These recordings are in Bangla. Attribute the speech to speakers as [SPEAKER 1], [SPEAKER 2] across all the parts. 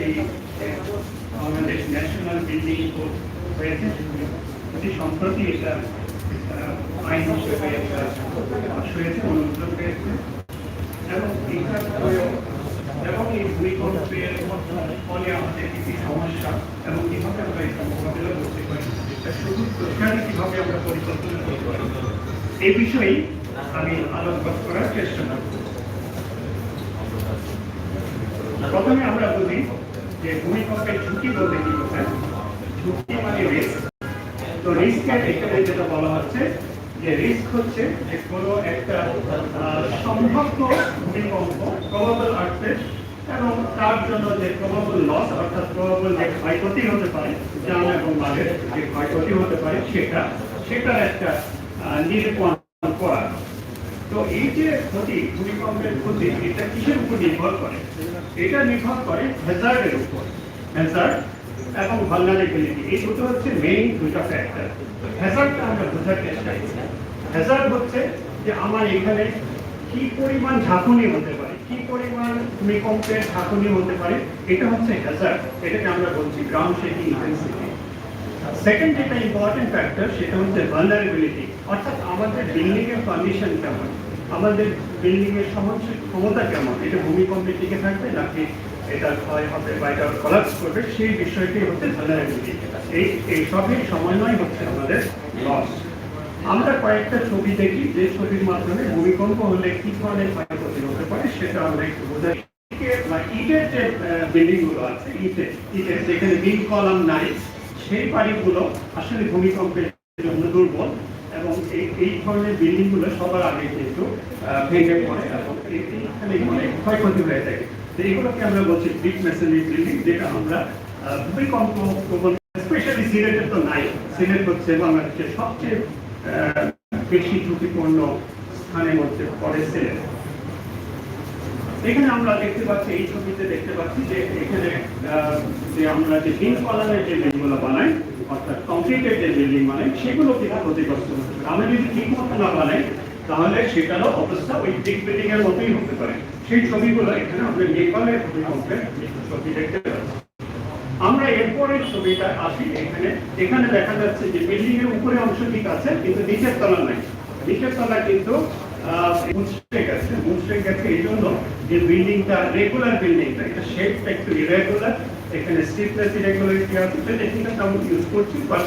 [SPEAKER 1] এই বাংলাদেশ ন্যাশনাল বিল্ডিং কোড হয়েছে, অতি সম্প্রতি এটা আইন হিসেবে একটা হয়েছে, অনুমোদন পেয়েছে। এবং এবং এই ভূমিকম্পের ফলে আমাদের কি সমস্যা এবং কিভাবে আমরা এই মোকাবিলা করতে পারি, শুধু প্রশ্নে কিভাবে আমরা পরিকল্পনা করতে পারি, এই বিষয়ে আমি আলোকপাত করার চেষ্টা করব। প্রথমে আমরা বুঝি যে ভূমিকম্পের ঝুঁকি বলতে কি বোঝায়। ঝুঁকি মানে রিস্ক। তো রিস্কের এখানে যেটা বলা হচ্ছে যে রিস্ক হচ্ছে যে কোনো একটা সম্ভাব্য ভূমিকম্প, প্রবাবল আর্থকোয়েক, এবং তার জন্য যে প্রবাবল লস অর্থাৎ প্রবাবল যে ক্ষয়ক্ষতি হতে পারে, জান এবং মালের যে ক্ষয়ক্ষতি হতে পারে সেটার একটা নিরূপণ করা। তো এই যে ক্ষতি, ভূমিকম্পের ক্ষতি, এটা কিসের উপর নির্ভর করে? এটা নির্ভর করে হ্যাজার্ডের উপর। হ্যাজার্ড এবং ভালনারেবিলিটি, এই দুটো হচ্ছে মেইন দুটো ফ্যাক্টর। হ্যাজার্ডটা আমরা বোঝার চেষ্টা করি। হ্যাজার্ড হচ্ছে যে আমার এখানে কি পরিমাণ ঝাঁকুনি হতে পারে, কি পরিমাণ ভূমিকম্পের ঝাঁকুনি হতে পারে, এটা হচ্ছে হ্যাজার্ড। এটাকে আমরা বলছি গ্রাউন্ড শেকিং ইন্টেন্সিটি। সেকেন্ড যেটা ইম্পর্টেন্ট ফ্যাক্টর সেটা হচ্ছে ভালনারেবিলিটি, অর্থাৎ আমাদের বিল্ডিং এর কন্ডিশন কেমন, আমাদের বিল্ডিং এর সহনশীল ক্ষমতা কেমন, এটা ভূমিকম্পে টিকে থাকবে নাকি এটা ক্ষয় হবে বা এটা কোলাপস করবে, সেই বিষয়টি হচ্ছে ভালনারেবিলিটি। এই সবই সমন্বয় হচ্ছে আমাদের লস। আমরা কয়েকটা ছবি দেখি, যে ছবির মাধ্যমে ভূমিকম্প হলে কি ধরনের ক্ষয়ক্ষতি হতে পারে সেটা আমরা একটু বোঝাই। ইটের যে বিল্ডিং গুলো আছে, ইটের যেখানে বিম কলাম নাই, সেই বাড়িগুলো আসলে ভূমিকম্পের জন্য দুর্বল, এবং এই ধরনের বিল্ডিং গুলো সবার আগে কিন্তু ভেঙে পড়ে এবং এখানে অনেক ক্ষয়ক্ষতি হয়ে থাকে। তো এগুলোকে আমরা বলছি ব্রিক মেসনরি বিল্ডিং, যেটা আমরা ভূমিকম্প প্রবণ, স্পেশালি সিলেটে তো নাই। সিলেট হচ্ছে বাংলাদেশের সবচেয়ে বেশি ঝুঁকিপূর্ণ স্থানের মধ্যে পড়ে সিলেট। এখানে আমরা দেখতে পাচ্ছি, এই ছবিতে দেখতে পাচ্ছি যে এখানে যে আমরা যে বিম কলামের যে বিল্ডিংগুলো বানাই, অর্থাৎ কংক্রিটের যে বিল্ডিং বানাই, সেগুলো কিন্তু ক্ষতিগ্রস্ত হচ্ছে। আমরা যদি ঠিক মতো না বানাই তাহলে সেটারও অবস্থা ওই ব্রিক বিল্ডিং এর মতোই হতে পারে। সেই ছবিগুলো এখানে আমরা নেপালের ভূমিকম্পের ছবি দেখতে পাচ্ছি। আমরা এরপরের ছবিটা আসি। এখানে দেখা যাচ্ছে যে বিল্ডিং এর উপরে অংশ ঠিক আছে, কিন্তু নিচের তলা নাই। নিচের তলা কিন্তু মুচড়ে গেছে এই জন্য যে বিল্ডিংটা রেগুলার বিল্ডিংটা, এটা শেপটা একটু ইরেগুলার, এখানে স্টিফনেস ইরেগুলারিটি আছে, টেকনিক্যাল টার্ম ইউজ করছি। বাট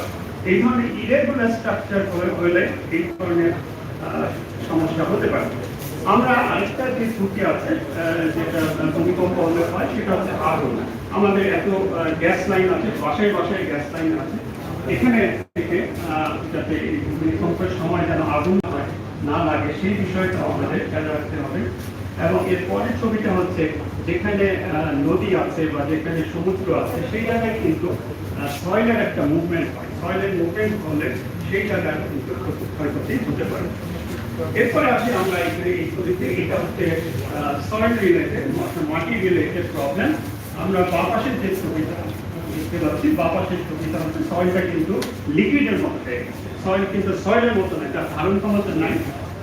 [SPEAKER 1] এই ধরনের ইরেগুলার স্ট্রাকচার হলে এই ধরনের সমস্যা হতে পারে। আমরা আরেকটা যে ঝুঁকি আছে যেটা ভূমিকম্প হলে হয়, সেটা হচ্ছে আগুন। আমাদের এত গ্যাস লাইন আছে, বাসায় বাসায় গ্যাস লাইন আছে, এখানে থেকে যাতে ভূমিকম্পের সময় যেন আগুন না লাগে সেই বিষয়টা আমাদের খেয়াল রাখতে হবে। এবং এর পরের ছবিটা হচ্ছে যেখানে নদী আছে বা যেখানে সমুদ্র আছে, সেই জায়গায় কিন্তু সয়েলের একটা মুভমেন্ট হয়। সয়েলের মুভমেন্ট হলে সেই জায়গায় কিন্তু ক্ষয়ক্ষতি হতে পারে। এরপরে আসি আমরা এই ছবিতে, এটা হচ্ছে সয়েল রিলেটেড, মাটি রিলেটেড প্রবলেম। আমরা বাঁ পাশের যে ছবিটা দেখতে পাচ্ছি, বাঁ পাশের ছবিটা হচ্ছে সয়েলটা কিন্তু লিকুইডের মতো হয়ে গেছে। সয়েল কিন্তু সয়েলের মতো নয়, তার ধারণ ক্ষমতা নাই।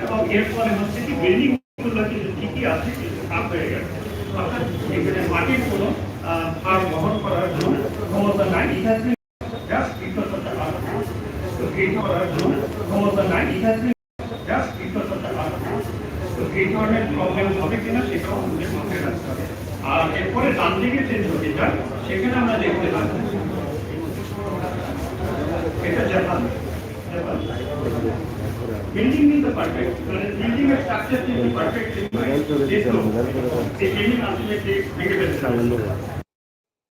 [SPEAKER 1] এবং এর ফলে হচ্ছে কি বিল্ডিং গুলো কিন্তু ঠিকই আছে, কিন্তু খারাপ হয়ে গেছে। অর্থাৎ এখানে মাটির কোনো ভার বহন করার জন্য ক্ষমতা নাই। ক্ষমতা নাই, এই ধরনের প্রবলেম হবে কিনা সেটাও আমাদের মাথায় রাখতে হবে। আর এরপরে ডান দিকে যে ছবিটা, সেখানে আমরা দেখতে পাচ্ছি এটা জাপান। বিল্ডিং কিন্তু পারফেক্ট, মানে বিল্ডিং এর স্ট্রাকচার কিন্তু পারফেক্ট, কিন্তু এই বিল্ডিং আসলে ভেঙে ফেলতে হবে।